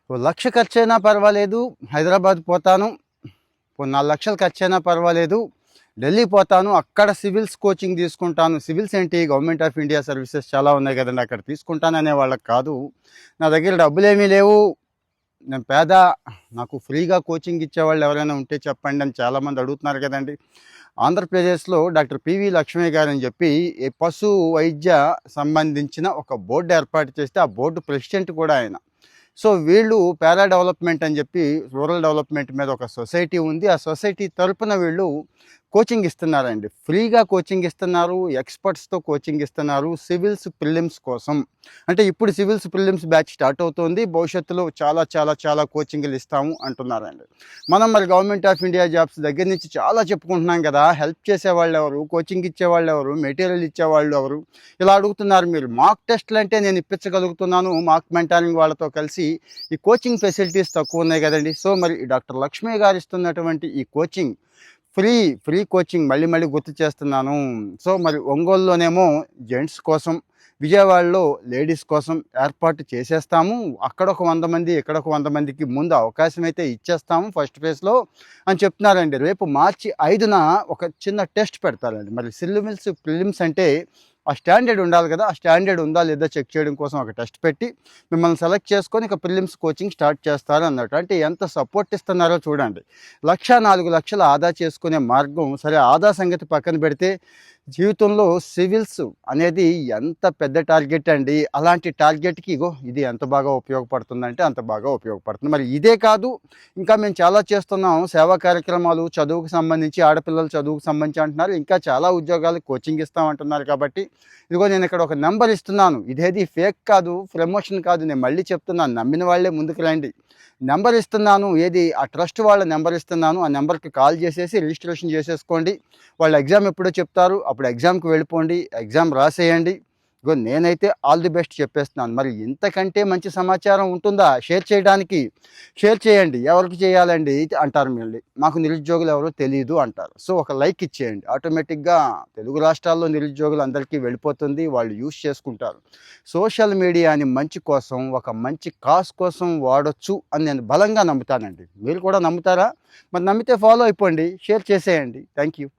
ఓ 1,00,000 ఖర్చయినా పర్వాలేదు. హైదరాబాద్ పోతాను. ఓ 4,00,000 ఖర్చయినా పర్వాలేదు. ఢిల్లీ పోతాను. అక్కడ సివిల్స్ కోచింగ్ తీసుకుంటాను. సివిల్స్ ఏంటి, గవర్నమెంట్ ఆఫ్ ఇండియా సర్వీసెస్ చాలా ఉన్నాయి కదండీ! అక్కడ తీసుకుంటాననే వాళ్ళకి కాదు. నా దగ్గర డబ్బులేమీ లేవు. నేను పేద. నాకు ఫ్రీగా కోచింగ్ ఇచ్చేవాళ్ళు ఎవరైనా ఉంటే చెప్పండి అని చాలామంది అడుగుతున్నారు కదండీ! ఆంధ్రప్రదేశ్లో డాక్టర్ పివి లక్ష్మయ్య గారని చెప్పి ఈ పశు వైద్య సంబంధించిన ఒక బోర్డు ఏర్పాటు చేస్తే ఆ బోర్డు ప్రెసిడెంట్ కూడా ఆయన. సో వీళ్ళు పారా డెవలప్మెంట్ అని చెప్పి రూరల్ డెవలప్మెంట్ మీద ఒక సొసైటీ ఉంది. ఆ సొసైటీ తరపున వీళ్ళు కోచింగ్ ఇస్తున్నారండి. ఫ్రీగా కోచింగ్ ఇస్తున్నారు. ఎక్స్పర్ట్స్తో కోచింగ్ ఇస్తున్నారు సివిల్స్ ప్రిలిమ్స్ కోసం. అంటే ఇప్పుడు సివిల్స్ ప్రిలిమ్స్ బ్యాచ్ స్టార్ట్ అవుతుంది. భవిష్యత్తులో చాలా చాలా చాలా కోచింగ్లు ఇస్తాము అంటున్నారండి. మనం మరి గవర్నమెంట్ ఆఫ్ ఇండియా జాబ్స్ దగ్గర నుంచి చాలా చెప్పుకుంటున్నాం కదా. హెల్ప్ చేసేవాళ్ళు ఎవరు, కోచింగ్ ఇచ్చేవాళ్ళు ఎవరు, మెటీరియల్ ఇచ్చేవాళ్ళు ఎవరు, ఇలా అడుగుతున్నారు మీరు. మాక్ టెస్ట్లు అంటే నేను ఇప్పించగలుగుతున్నాను. మాక్ మెంటారింగ్ వాళ్ళతో కలిసి ఈ కోచింగ్ ఫెసిలిటీస్ తక్కువ ఉన్నాయి కదండి. సో మరి డాక్టర్ లక్ష్మీ గారు ఇస్తున్నటువంటి ఈ కోచింగ్ ఫ్రీ కోచింగ్ మళ్ళీ మళ్ళీ గుర్తు చేస్తున్నాను. సో మరి ఒంగోలులోనేమో జెంట్స్ కోసం, విజయవాడలో లేడీస్ కోసం ఏర్పాటు చేసేస్తాము. అక్కడ ఒక 100 మంది, ఇక్కడ ఒక 100 మందికి ముందు అవకాశం అయితే ఇచ్చేస్తాము ఫస్ట్ ఫేజ్లో అని చెప్తున్నారండి. రేపు మార్చి 5న ఒక చిన్న టెస్ట్ పెడతారండి. మరి సివిల్స్ ప్రిలిమ్స్ అంటే ఆ స్టాండర్డ్ ఉండాలి కదా. ఆ స్టాండర్డ్ ఉందా లేదా చెక్ చేయడం కోసం ఒక టెస్ట్ పెట్టి మిమ్మల్ని సెలెక్ట్ చేసుకొని ఇక ప్రిలిమ్స్ కోచింగ్ స్టార్ట్ చేస్తారు అన్నట్టు. అంటే ఎంత సపోర్ట్ ఇస్తున్నారో చూడండి. 1,04,00,000 ఆదా చేసుకునే మార్గం. సరే, ఆదా సంగతి పక్కన పెడితే జీవితంలో సివిల్స్ అనేది ఎంత పెద్ద టార్గెట్ అండి. అలాంటి టార్గెట్కి ఇగో ఇది ఎంత బాగా ఉపయోగపడుతుందంటే అంత బాగా ఉపయోగపడుతుంది. మరి ఇదే కాదు, ఇంకా మేము చాలా చేస్తున్నాం. సేవా కార్యక్రమాలు, చదువుకు సంబంధించి, ఆడపిల్లల చదువుకు సంబంధించి అంటున్నారు. ఇంకా చాలా ఉద్యోగాలకు కోచింగ్ ఇస్తామంటున్నారు. కాబట్టి ఇదిగో నేను ఇక్కడ ఒక నెంబర్ ఇస్తున్నాను. ఇదేది ఫేక్ కాదు, ప్రమోషన్ కాదు. నేను మళ్ళీ చెప్తున్నాను, నమ్మిన వాళ్ళే ముందుకు రండి. నెంబర్ ఇస్తున్నాను. ఏది, ఆ ట్రస్ట్ వాళ్ళ నెంబర్ ఇస్తున్నాను. ఆ నెంబర్కి కాల్ చేసేసి రిజిస్ట్రేషన్ చేసేసుకోండి. వాళ్ళు ఎగ్జామ్ ఎప్పుడో చెప్తారు, అప్పుడు ఎగ్జామ్కి వెళ్ళిపోండి. ఎగ్జామ్ రాసేయండి. ఇగో నేనైతే ఆల్ ది బెస్ట్ చెప్పేస్తున్నాను. మరి ఇంతకంటే మంచి సమాచారం ఉంటుందా షేర్ చేయడానికి? షేర్ చేయండి. ఎవరికి చేయాలండి అంటారు మళ్ళీ. మాకు నిరుద్యోగులు ఎవరో తెలియదు అంటారు. సో ఒక లైక్ ఇచ్చేయండి. ఆటోమేటిక్గా తెలుగు రాష్ట్రాల్లో నిరుద్యోగులు అందరికీ వెళ్ళిపోతుంది. వాళ్ళు యూస్ చేసుకుంటారు. సోషల్ మీడియాని మంచి కోసం, ఒక మంచి కాజ్ కోసం వాడొచ్చు అని నేను బలంగా నమ్ముతానండి. మీరు కూడా నమ్ముతారా? మరి నమ్మితే ఫాలో అయిపోండి, షేర్ చేసేయండి. Thank you.